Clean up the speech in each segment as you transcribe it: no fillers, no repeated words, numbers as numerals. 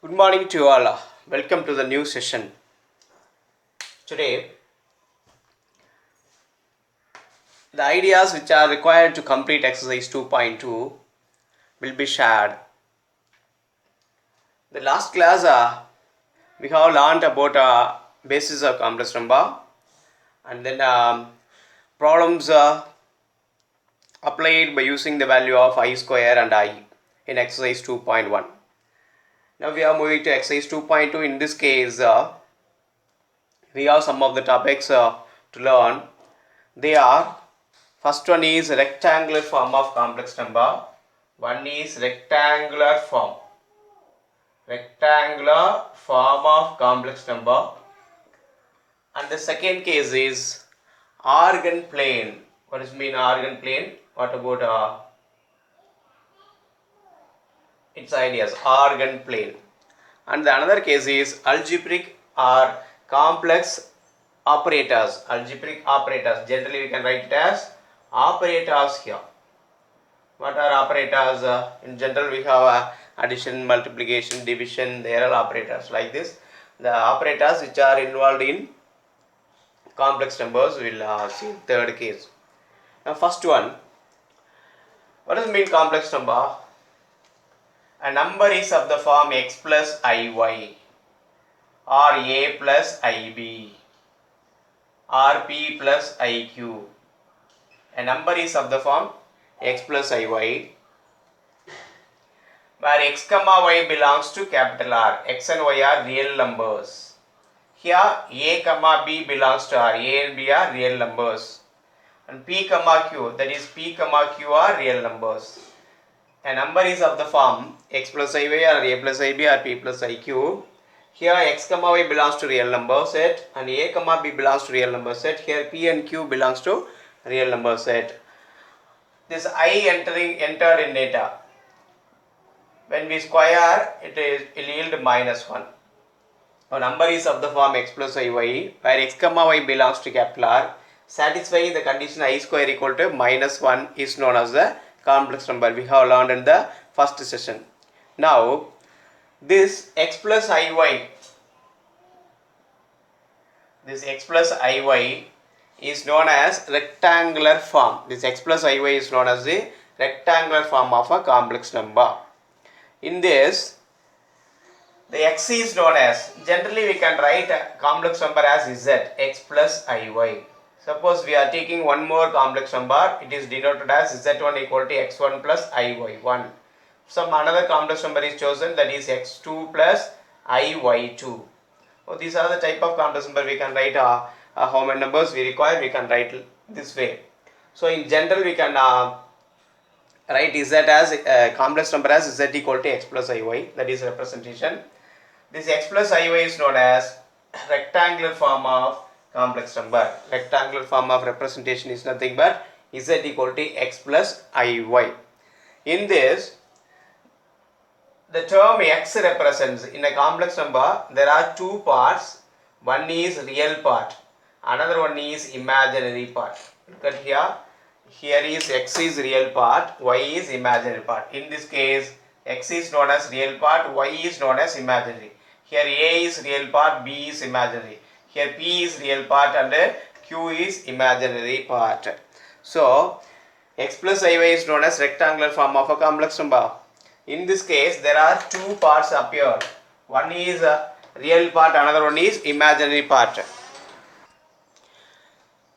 Good morning to you all. Welcome to the new session. Today, the ideas which are required to complete exercise 2.2 will be shared. The last class, we have learned about basis of complex number and then problems applied by using the value of I square and I in exercise 2.1. Now we are moving to exercise 2.2. In this case, we have some of the topics to learn. They are, first one is rectangular form of complex number. One is rectangular form of complex number. And the second case is organ plane. What does mean organ plane? What about its ideas? Organ plane. And the another case is algebraic or complex operators. Algebraic operators. Generally we can write it as operators here. What are operators? In general we have addition, multiplication, division. They are all operators like this. The operators which are involved in complex numbers will see third case. Now first one, what does mean complex number? A number is of the form x plus iy or a plus ib or p plus iq. A number is of the form x plus iy where x comma y belongs to capital R. X and y are real numbers. Here a comma b belongs to R. A and b are real numbers. And p comma q, that is p comma q are real numbers. A number is of the form x plus iy or a plus ib or p plus iq. Here x comma y belongs to real number set and a comma b belongs to real number set. Here p and q belongs to real number set. This I entered in data. When we square, it will yield minus 1. A number is of the form x plus iy where x comma y belongs to capital R. Satisfying the condition I square equal to minus 1 is known as the complex number. We have learned in the first session. Now, this x plus iy is known as rectangular form. This x plus iy is known as the rectangular form of a complex number. In this, the x is known as, generally we can write a complex number as z, x plus iy. Suppose we are taking one more complex number, it is denoted as z1 equal to x1 plus iy1. Some another complex number is chosen, that is x2 plus iy2. So these are the type of complex number we can write. How many numbers we require, we can write this way. So in general we can write z as complex number as z equal to x plus iy, that is representation. This x plus iy is known as rectangular form of complex number. Rectangular form of representation is nothing but z equal to x plus iy. In this, the term x represents, in a complex number there are two parts. One is real part, another one is imaginary part. Look at here. Here is x is real part, y is imaginary part. In this case, x is known as real part, y is known as imaginary. Here a is real part, b is imaginary. Here p is real part and q is imaginary part. So, x plus iy is known as rectangular form of a complex number. In this case, there are two parts appeared. One is real part, another one is imaginary part.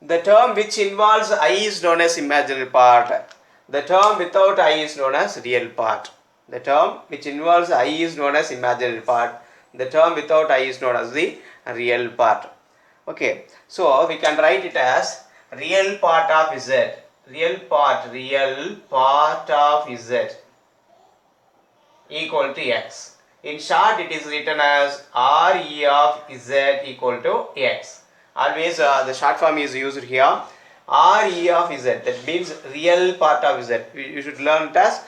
The term which involves I is known as imaginary part. The term without I is known as real part. The term which involves I is known as imaginary part. The term without I is known as the real part. Okay, so we can write it as real part of z. Real part of z equal to x. In short, it is written as Re of z equal to x. Always the short form is used here. Re of z, that means real part of z. You should learn it as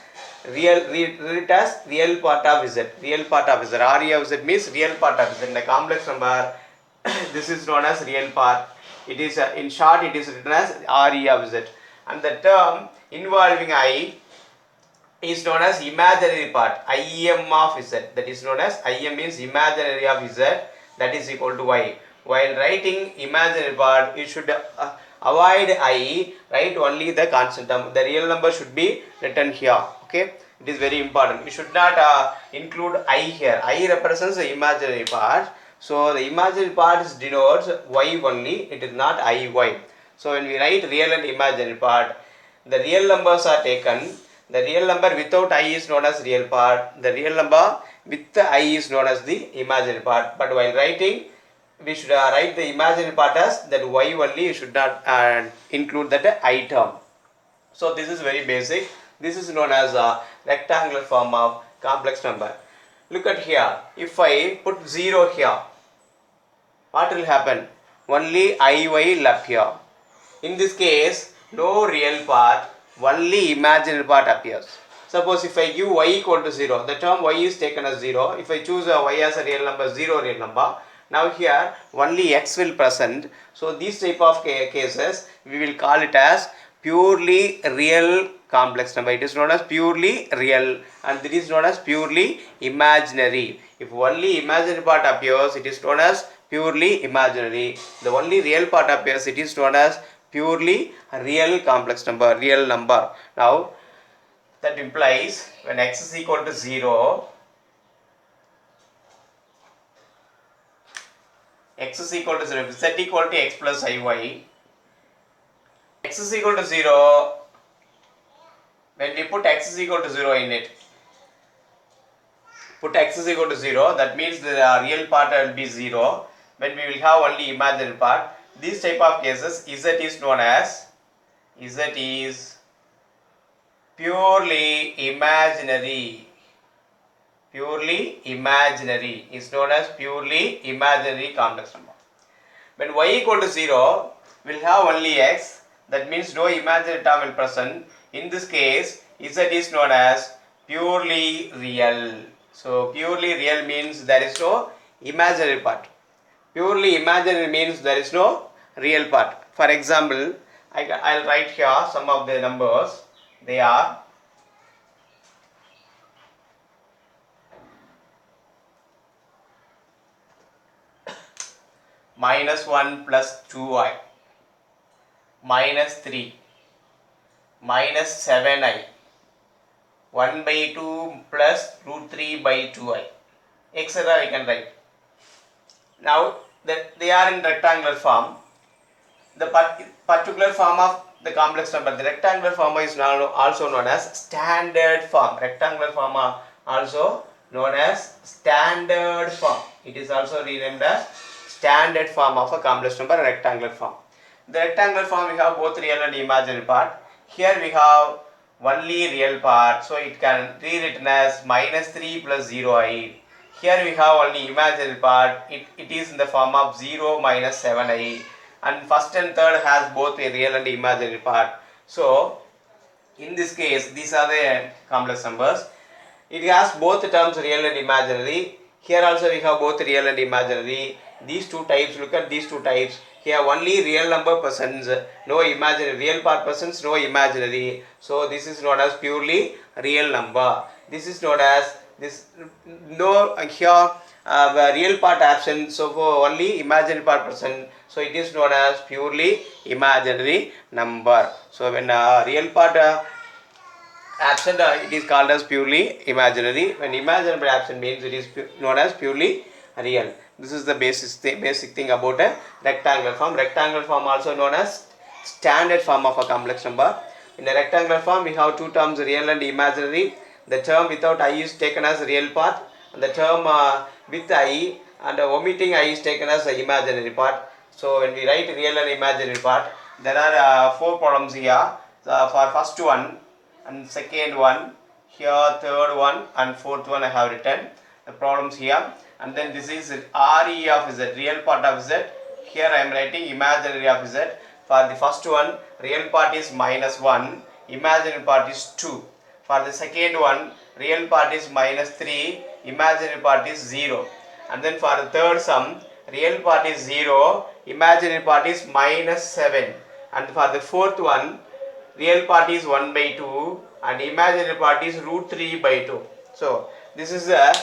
real part of z. Real part of z. Re of z means real part of z. In the complex number, this is known as real part. It is in short, it is written as Re of z. And the term involving I is known as imaginary part, Im of z. That is known as Im means imaginary of z, that is equal to y. While writing imaginary part, you should avoid I, write only the constant term. The real number should be written here. Okay, it is very important. You should not include I here. I represents the imaginary part. So the imaginary part denotes y only. It is not Iy. So when we write real and imaginary part, the real numbers are taken. The real number without I is known as real part. The real number with the I is known as the imaginary part. But while writing, we should write the imaginary part as that y only. You should not include that I term. So this is very basic. This is known as a rectangular form of complex number. Look at here. If I put 0 here, what will happen? Only Iy will appear. In this case, no real part, only imaginary part appears. Suppose if I give y equal to 0, the term y is taken as 0. If I choose y as a real number, 0 real number, now here only x will present. So these type of cases, we will call it as purely real complex number. It is known as purely real, and it is known as purely imaginary. If only imaginary part appears, it is known as purely imaginary. The only real part appears, it is known as purely real complex number, real number. Now that implies when x is equal to 0, x is equal to 0, z equal to x plus iy, x is equal to 0, when we put x is equal to 0 in it, put x is equal to 0, that means the real part will be 0. When we will have only imaginary part, these type of cases, z is known as, z is purely imaginary. Purely imaginary is known as purely imaginary complex number. When y equal to 0, we will have only x, that means no imaginary term will present. In this case, z is known as purely real. So purely real means there is no imaginary part. Purely imaginary means there is no real part. For example, I'll write here some of the numbers. They are -1 plus 2i, -3, -7i, 1 by 2 plus root 3 by 2i, etc. we can write. Now that they are in rectangular form, the particular form of the complex number, the rectangular form is now also known as standard form. Rectangular form are also known as standard form. It is also renamed as standard form of a complex number, rectangular form. The rectangular form, we have both real and imaginary part. Here we have only real part, so it can be written as -3 plus 0i. Here we have only imaginary part, it is in the form of 0 minus 7i, and first and third has both a real and imaginary part. So in this case, these are the complex numbers. It has both terms real and imaginary. Here also we have both real and imaginary. These two types, look at these two types. Here only real number presents, no imaginary, real part presents, no imaginary. So this is known as purely real number. This is known as this, no here real part absent, so for only imaginary part present, so it is known as purely imaginary number. So when real part absent, it is called as purely imaginary. When imaginary absent means it is known as purely real. This is the basic thing about a rectangular form. Rectangular form also known as standard form of a complex number. In a rectangular form, we have two terms, real and imaginary. The term without I is taken as real part, and the term with I and omitting I is taken as the imaginary part. So when we write real and imaginary part, there are four problems here. For first one and second one, here third one and fourth one I have written the problems here. And then this is RE of Z, real part of Z. Here I am writing imaginary of Z. For the first one, real part is -1, imaginary part is 2. For the second one, real part is -3, imaginary part is 0. And then for the third sum, real part is 0, imaginary part is -7. And for the fourth one, real part is 1 by 2, and imaginary part is root 3 by 2. So this is a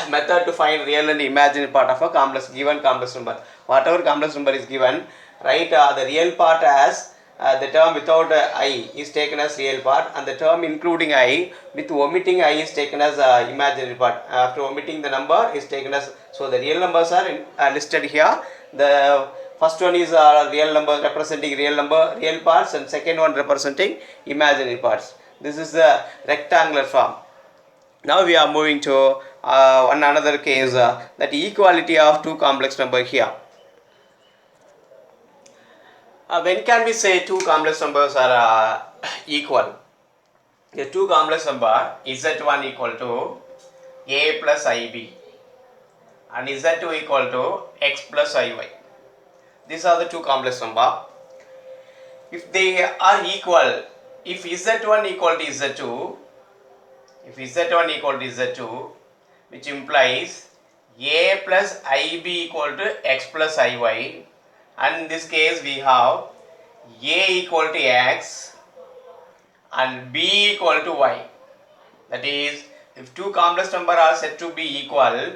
method to find real and imaginary part of a complex given complex number. Whatever complex number is given, write the real part as the term without I is taken as real part, and the term including I with omitting I is taken as imaginary part. After omitting the number is taken as, so the real numbers are listed here. The first one is real number representing real parts, and second one representing imaginary parts. This is the rectangular form. Now we are moving to one another case, that equality of two complex number here. When can we say two complex numbers are equal? The two complex number z1 equal to a plus ib and z2 equal to x plus iy. These are the two complex number. If they are equal, if z1 equal to z2, if z1 equal to z2, which implies a plus ib equal to x plus iy, and in this case we have a equal to x and b equal to y. That is, if two complex numbers are said to be equal,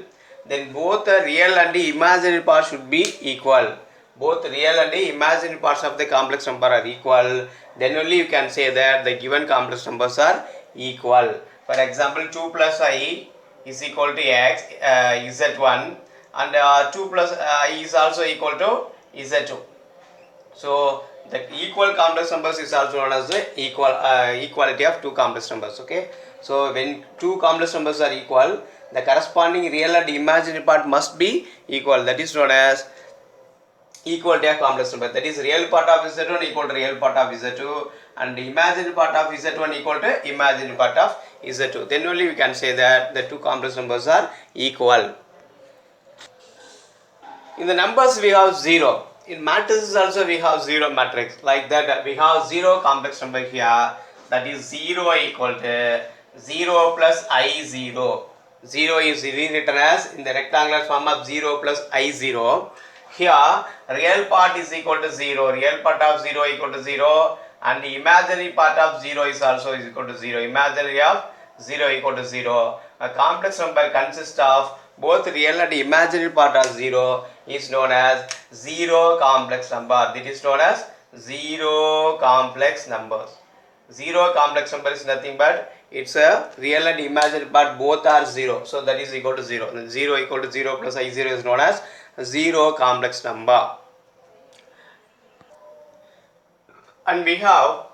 then both the real and the imaginary parts should be equal. Both real and the imaginary parts of the complex number are equal. Then only you can say that the given complex numbers are equal. For example, 2 plus I is equal to x, z1, and 2 plus I is also equal to z2. So the equal complex numbers is also known as the equality of two complex numbers. Okay. So when two complex numbers are equal, the corresponding real and imaginary part must be equal. That is known as equality of complex number. That is, real part of z1 equal to real part of z2, and the imaginary part of z1 equal to imaginary part of z2. Then only we can say that the two complex numbers are equal. In the numbers we have 0. In matrices also we have 0 matrix. Like that we have 0 complex number here. That is 0 equal to 0 plus I0. 0 is rewritten as in the rectangular form of 0 plus I0. Here real part is equal to 0. Real part of 0 equal to 0. And the imaginary part of 0 is also equal to 0. Imaginary of 0 equal to 0. A complex number consists of both real and imaginary part of 0 is known as 0 complex number. This is known as 0 complex numbers. 0 complex number is nothing but it's a real and imaginary part both are 0. So that is equal to 0. Then 0 equal to 0 plus I0 is known as 0 complex number. And we have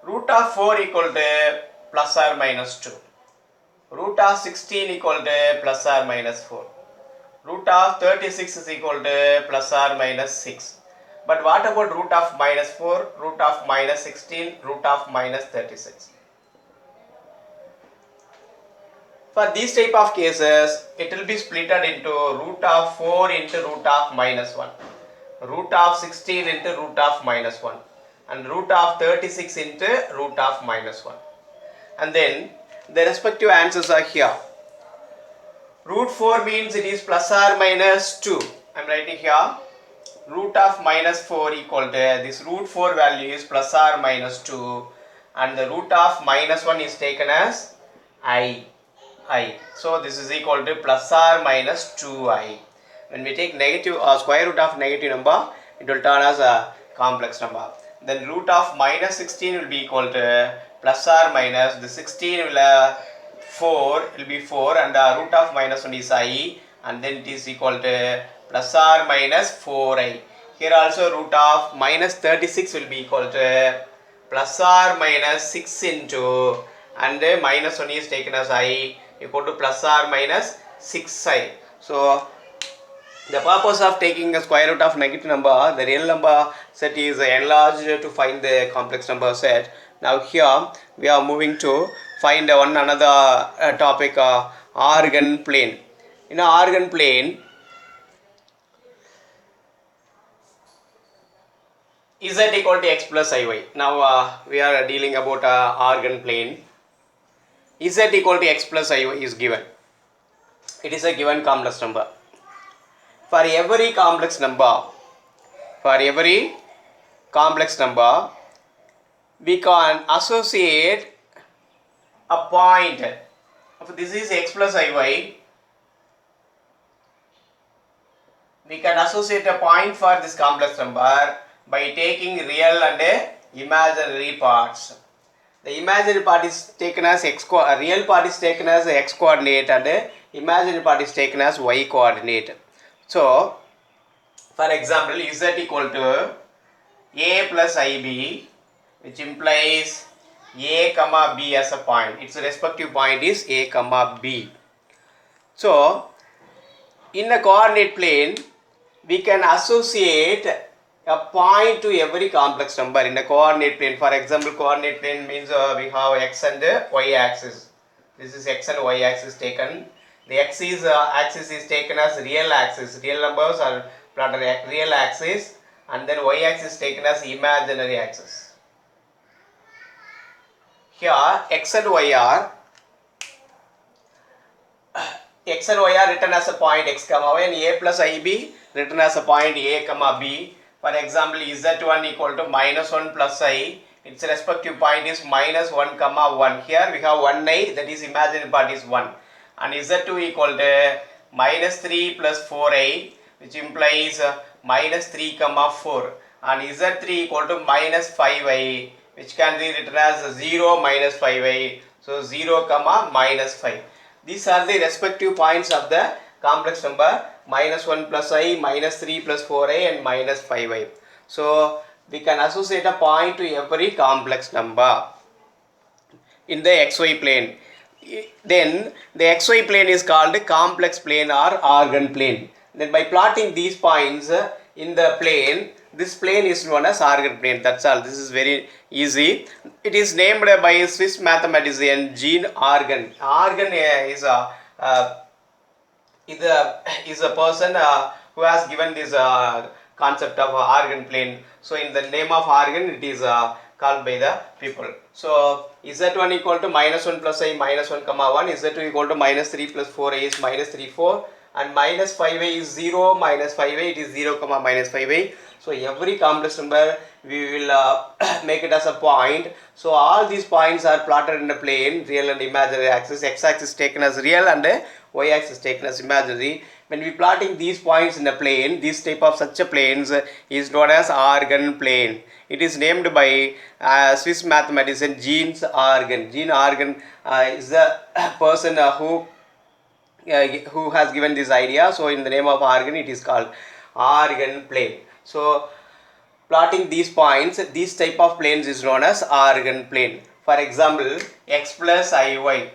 root of 4 equal to plus or minus 2. Root of 16 equal to plus or minus 4. Root of 36 is equal to plus or minus 6. But what about root of minus 4, root of minus 16, root of minus 36? For these type of cases, it will be splitted into root of 4 into root of minus 1, root of 16 into root of minus 1, and root of 36 into root of minus 1. And then the respective answers are here. Root 4 means it is plus or minus 2. I am writing here. Root of minus 4 equal to this root 4 value is plus or minus 2, and the root of minus 1 is taken as I. So this is equal to plus or minus 2i. When we take negative or square root of negative number, it will turn as a complex number. Then root of minus 16 will be equal to plus or minus the 16 will 4 will be 4, and the root of minus 1 is I, and then it is equal to plus or minus 4i. Here also root of minus 36 will be equal to plus or minus 6 into, and minus 1 is taken as I, equal to plus or minus 6i. So the purpose of taking the square root of negative number, the real number set is enlarged to find the complex number set. Now here we are moving to find one another topic, Argand plane. In an Argand plane, z equal to x plus iy. Now we are dealing about Argand plane. Z equal to x plus iy is given. It is a given complex number. For every complex number, we can associate a point. If this is x plus iy, we can associate a point for this complex number by taking real and imaginary parts. The imaginary part is taken as real part is taken as x coordinate and imaginary part is taken as y coordinate. So, for example, z equal to a plus ib, which implies a comma b as a point. Its respective point is a comma b. So, in a coordinate plane, we can associate a point to every complex number in a coordinate plane. For example, coordinate plane means we have x and y axis. This is x and y axis taken. The x is axis is taken as real axis. Real numbers are plotted at real axis, and then y axis taken as imaginary axis. Here x and y are written as a point x comma y, and a plus ib written as a point a comma b. For example, z1 equal to minus 1 plus I, its respective point is minus 1 comma 1. Here we have 1i, that is imaginary part is 1. And z2 equal to minus 3 plus 4i, which implies minus 3 comma 4. And z3 equal to minus 5i, which can be written as 0 minus 5i. So 0 comma minus 5. These are the respective points of the complex number minus 1 plus I, minus 3 plus 4i and minus 5i. So, we can associate a point to every complex number in the xy plane. Then, the xy plane is called complex plane or organ plane. Then, by plotting these points in the plane, this plane is known as organ plane. That's all. This is very easy. It is named by Swiss mathematician Jean Argan. Argan is a person who has given this concept of organ plane. So in the name of organ, it is called by the people. So z1 equal to minus 1 plus I minus 1 comma 1, z2 equal to minus 3 plus 4i is minus 3 4, and minus 5i is 0 minus 5i, it is 0 comma minus 5i. So every complex number we will make it as a point. So all these points are plotted in a plane, real and imaginary axis. X axis taken as real and y axis taken as imaginary. When we plotting these points in a plane, this type of such a planes is known as organ plane. It is named by Swiss mathematician Jean Argan. Jean Argan is the person who has given this idea. So in the name of organ, it is called organ plane. So plotting these points, this type of planes is known as organ plane. For example, x plus iy,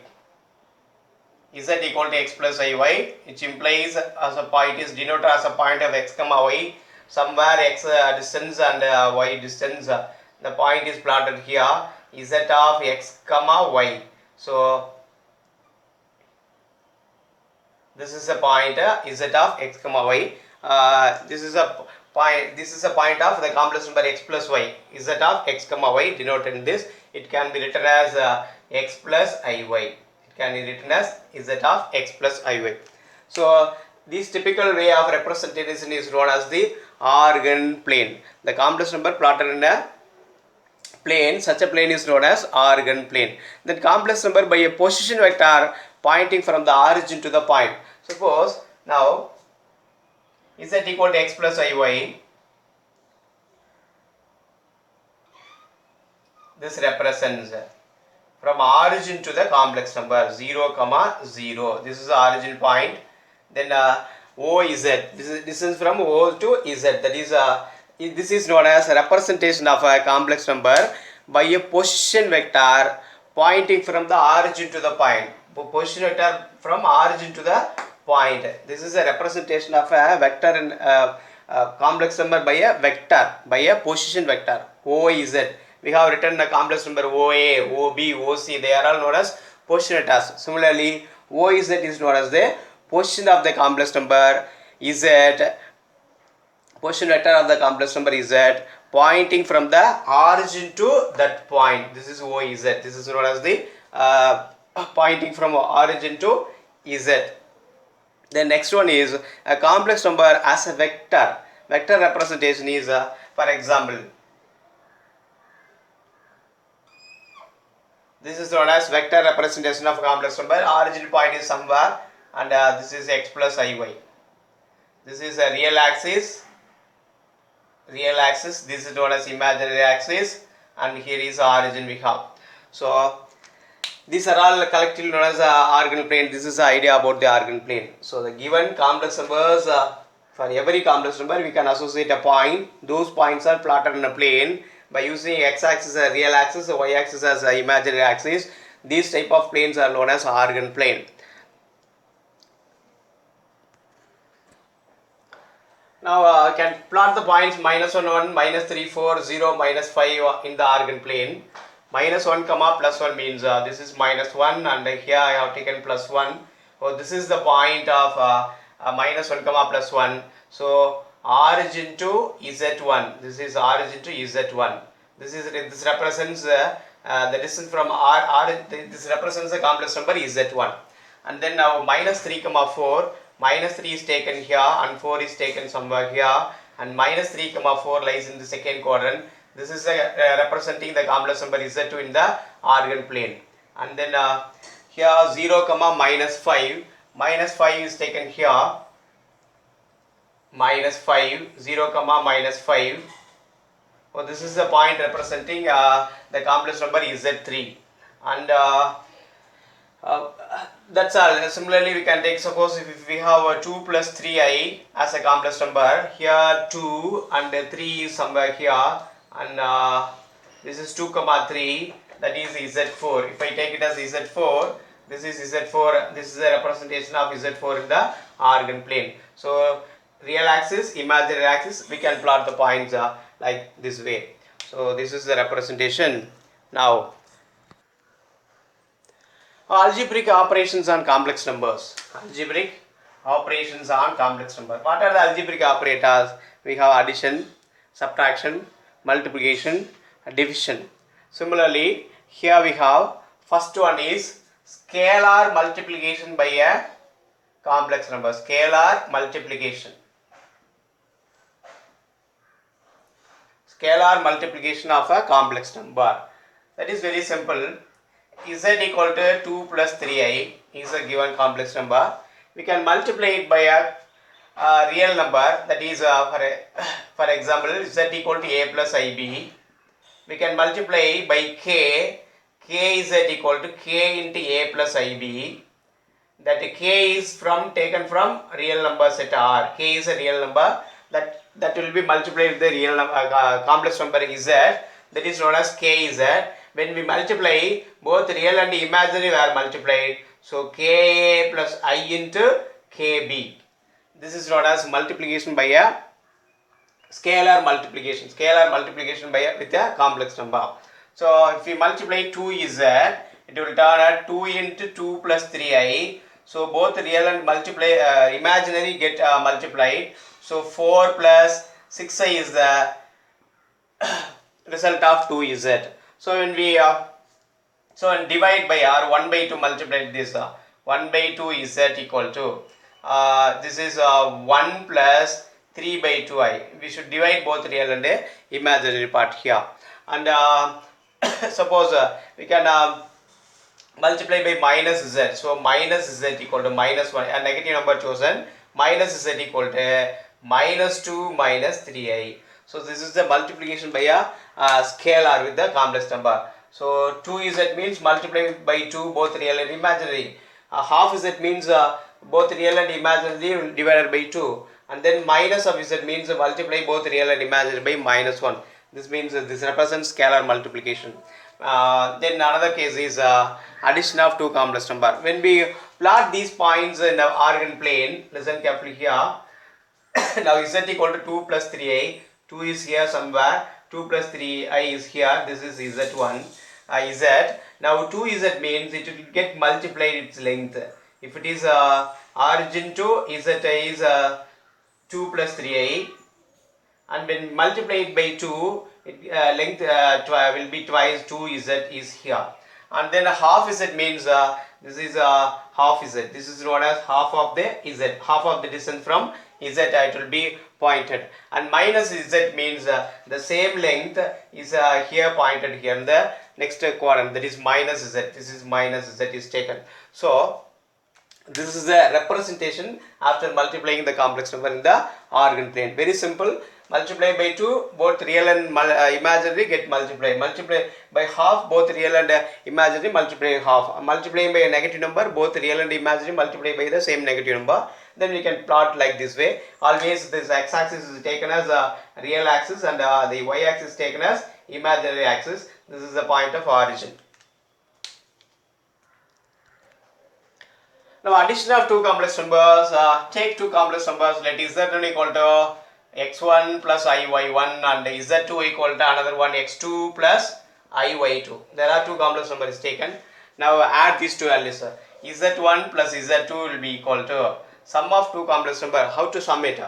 z equal to x plus iy, which implies as a point is denoted as a point of x comma y, somewhere x distance and y distance. The point is plotted here, z of x comma y. So this is a point z of x comma y. This is a point of the complex number x plus y, z of x comma y denoted in this. It can be written as x plus iy. It can be written as z of x plus iy. So this typical way of representation is known as the organ plane. The complex number plotted in a plane, such a plane is known as organ plane. Then complex number by a position vector pointing from the origin to the point. Suppose now z equal to x plus iy, this represents from origin to the complex number 0 comma 0. This is the origin point. Then OZ, this is distance from O to Z, that is this is known as a representation of a complex number by a position vector pointing from the origin to the point. Position vector from origin to the point. This is a representation of a vector and complex number by a vector, by a position vector OZ. We have written the complex number OA, OB, OC. They are all known as position vectors. Similarly, OZ is known as the position of the complex number Z. Position vector of the complex number Z pointing from the origin to that point. This is OZ. This is known as the pointing from origin to Z. The next one is a complex number as a vector. Vector representation is, for example, This is known as vector representation of complex number. Origin point is somewhere, and this is x plus iy. This is a real axis. This is known as imaginary axis, and here is origin we have. So these are all collectively known as organal plane. This is the idea about the organal plane. So the given complex numbers, for every complex number we can associate a point. Those points are plotted in a plane by using x-axis as a real axis, y-axis as an imaginary axis. These type of planes are known as organal plane. Now can plot the points minus 1, 1, minus 3, 4, 0, minus 5 in the organal plane. Minus 1 comma plus 1 means this is minus 1, and here I have taken plus 1. So this is the point of minus 1 comma plus 1. So origin to Z1. This is origin to Z1. This represents the distance from this represents the complex number Z1. And then now minus 3 comma 4. Minus 3 is taken here and 4 is taken somewhere here, and minus 3 comma 4 lies in the second quadrant. This is representing the complex number Z2 in the organal plane. And then here 0 comma minus 5. Minus 5 is taken here. Minus 5. 0 comma minus 5. So this is the point representing the complex number Z3. And that's all. Similarly, we can take, suppose if we have 2 plus 3i as a complex number, here 2 and 3 is somewhere here, and this is 2 comma 3, that is Z4. If I take it as Z4, this is Z4, this is a representation of Z4 in the organal plane. So real axis, imaginary axis, we can plot the points like this way. So this is the representation. Now algebraic operations on complex numbers. Algebraic operations on complex number. What are the algebraic operators? We have addition, subtraction, multiplication, division. Similarly, here we have first one is scalar multiplication by a complex number. Scalar multiplication. Scalar multiplication of a complex number. That is very simple. Z equal to 2 plus 3i is a given complex number. We can multiply it by a real number, that is for example Z equal to a plus ib. We can multiply by k. K is equal to k into a plus ib. That k is taken from real number set R. K is a real number that will be multiplied with the real complex number Z. That is known as kz. When we multiply, both real and imaginary were multiplied. So ka plus I into kb. This is known as multiplication by a scalar multiplication. Scalar multiplication with a complex number. So if we multiply 2z, it will turn out 2 into 2 plus 3i. So both real and imaginary get multiplied. So 4 plus 6i is the result of 2z. So when we divide by r, 1 by 2 multiply this, 1 by 2 is z equal to this is 1 plus 3 by 2i. We should divide both real and imaginary part here. And suppose we can multiply by minus z. So minus z equal to minus 1, a negative number chosen, minus z equal to minus 2 minus 3i. So this is the multiplication by a scalar with the complex number. So 2z means multiply by 2 both real and imaginary. Half z means both real and imaginary divided by 2. And then minus of z means multiply both real and imaginary by minus 1. This means this represents scalar multiplication. Then another case is addition of two complex number. When we plot these points in the organal plane, listen carefully here. Now z equal to 2 plus 3i. 2 is here somewhere. 2 plus 3i is here. This is z1. Z. Now 2z means it will get multiplied its length. If it is origin to z is 2 plus 3i, and when multiplied by 2, length will be twice 2z is here. And then half z means this is half z. This is known as half of the z. Half of the distance from z it will be pointed. And minus z means the same length is here pointed here in the next quadrant, that is minus z. This is minus z is taken. So this is a representation after multiplying the complex number in the organ plane. Very simple. Multiply by 2, both real and imaginary get multiplied. Multiply by half, both real and imaginary multiply half. Multiplying by a negative number, both real and imaginary multiply by the same negative number. Then we can plot like this way. Always this x-axis is taken as a real axis and the y-axis is taken as imaginary axis. This is the point of origin. Now addition of two complex numbers, take two complex numbers, let z1 equal to x1 plus iy1 and z2 equal to another one x2 plus iy2. There are two complex numbers taken. Now add these two values. Z1 plus z2 will be equal to sum of two complex number. How to sum it?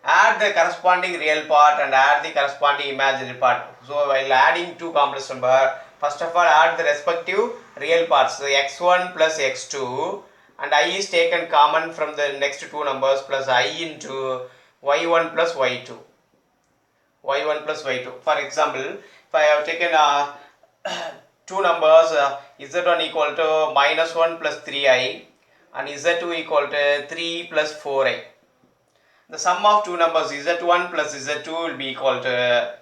Add the corresponding real part and add the corresponding imaginary part. So while adding two complex number, first of all add the respective real parts. So x1 plus x2 and I is taken common from the next two numbers plus I into y1 plus y2. y1 plus y2. For example, if I have taken two numbers, z1 equal to minus 1 plus 3i and z2 equal to 3 plus 4i. The sum of two numbers z1 plus z2 will be equal to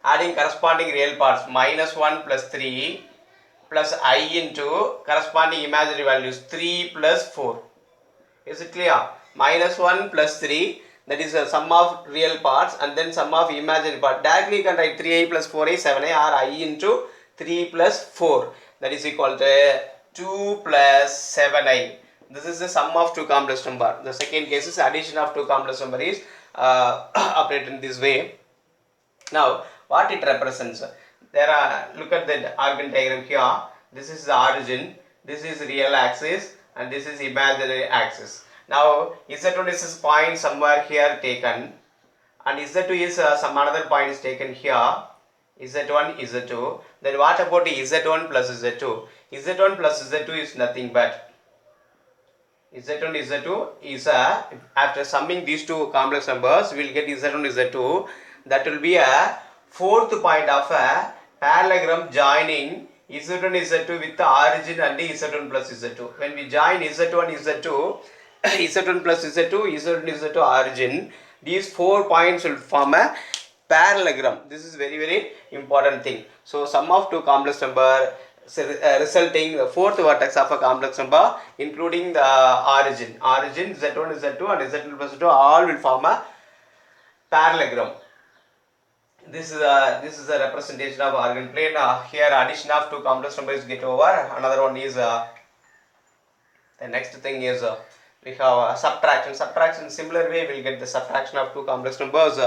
adding corresponding real parts minus 1 plus 3 plus I into corresponding imaginary values 3 plus 4. Is it clear? Minus 1 plus 3, that is the sum of real parts and then sum of imaginary part. Directly you can write 3i plus 4i 7i or I into 3 plus 4, that is equal to 2 plus 7i. This is the sum of two complex number. The second case is addition of two complex number is operated in this way. Now what it represents? There are, look at the organ diagram here. This is the origin, this is real axis and this is imaginary axis. Now z1 is this point somewhere here taken and z2 is some another point is taken here. z1 z2. Then what about z1 plus z2? z1 plus z2 is nothing but z1 z2 is after summing these two complex numbers we will get z1 z2. That will be a fourth point of a parallelogram joining z1 z2 with the origin and z1 plus z2. When we join z1 z2, z1 plus z2, z1 z2 origin, these 4 points will form a parallelogram. This is very important thing. So sum of two complex number resulting the fourth vertex of a complex number including the origin z1 z2 and z2 plus z2 all will form a parallelogram. This is a representation of organ plane. Here addition of two complex numbers get over. Another one is the next thing is we have subtraction. Subtraction similar way we will get the subtraction of two complex numbers.